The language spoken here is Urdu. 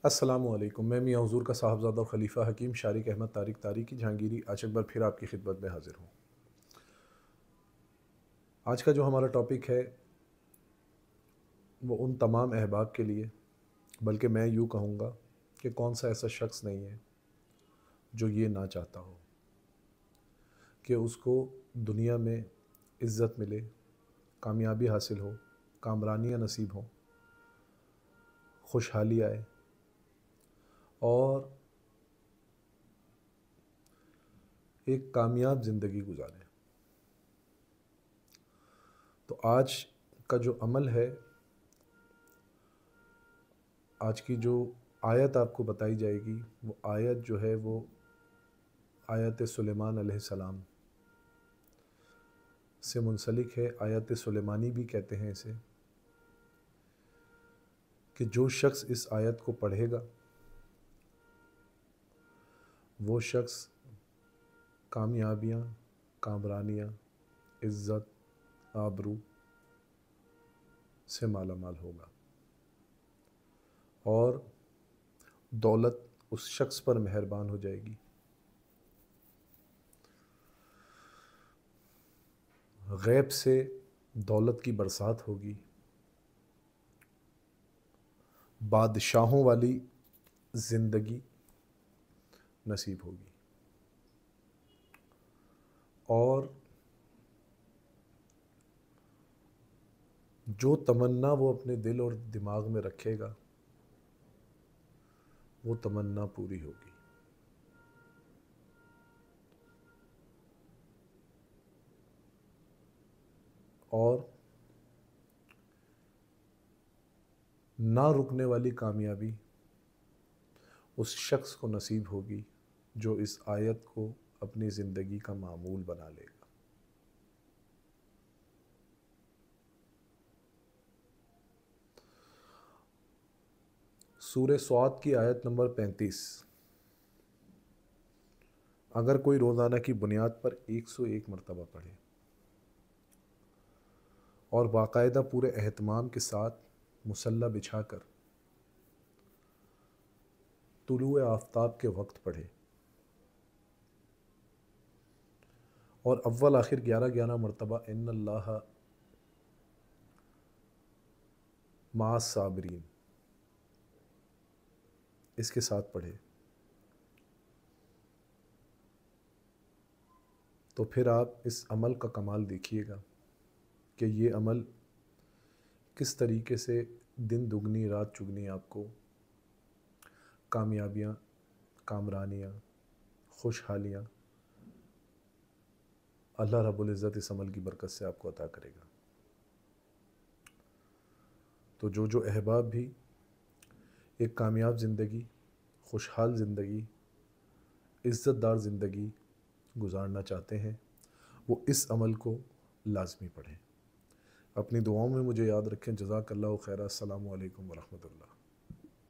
السلام علیکم، میں میاں حضور کا صاحبزادہ اور خلیفہ حکیم شارق احمد طارق تاریخی جہانگیری آج ایک بار پھر آپ کی خدمت میں حاضر ہوں۔ آج کا جو ہمارا ٹاپک ہے وہ ان تمام احباب کے لیے، بلکہ میں یوں کہوں گا کہ کون سا ایسا شخص نہیں ہے جو یہ نہ چاہتا ہو کہ اس کو دنیا میں عزت ملے، کامیابی حاصل ہو، کامرانیاں نصیب ہوں، خوشحالی آئے اور ایک کامیاب زندگی گزارے۔ تو آج کا جو عمل ہے، آج کی جو آیت آپ کو بتائی جائے گی، وہ آیت جو ہے وہ آیت سلیمان علیہ السلام سے منسلک ہے۔ آیت سلیمانی بھی کہتے ہیں اسے، کہ جو شخص اس آیت کو پڑھے گا وہ شخص کامیابیاں، کامرانیاں، عزت، آبرو سے مالا مال ہوگا اور دولت اس شخص پر مہربان ہو جائے گی۔ غیب سے دولت کی برسات ہوگی، بادشاہوں والی زندگی نصیب ہوگی اور جو تمنا وہ اپنے دل اور دماغ میں رکھے گا وہ تمنا پوری ہوگی۔ اور نہ رکنے والی کامیابی اس شخص کو نصیب ہوگی جو اس آیت کو اپنی زندگی کا معمول بنا لے گا۔ سورہ صاد کی آیت نمبر 35 اگر کوئی روزانہ کی بنیاد پر 101 مرتبہ پڑھے اور باقاعدہ پورے اہتمام کے ساتھ مصلی بچھا کر طلوع آفتاب کے وقت پڑھے اور اول آخر 11 مرتبہ ان اللہ مع الصابرین اس کے ساتھ پڑھے، تو پھر آپ اس عمل کا کمال دیکھیے گا کہ یہ عمل کس طریقے سے دن دگنی رات چگنی آپ کو کامیابیاں، کامرانیاں، خوشحالیاں اللہ رب العزت اس عمل کی برکت سے آپ کو عطا کرے گا۔ تو جو احباب بھی ایک کامیاب زندگی، خوشحال زندگی، عزت دار زندگی گزارنا چاہتے ہیں وہ اس عمل کو لازمی پڑھیں۔ اپنی دعاؤں میں مجھے یاد رکھیں۔ جزاک اللہ خیر۔ السلام علیکم ورحمۃ اللہ۔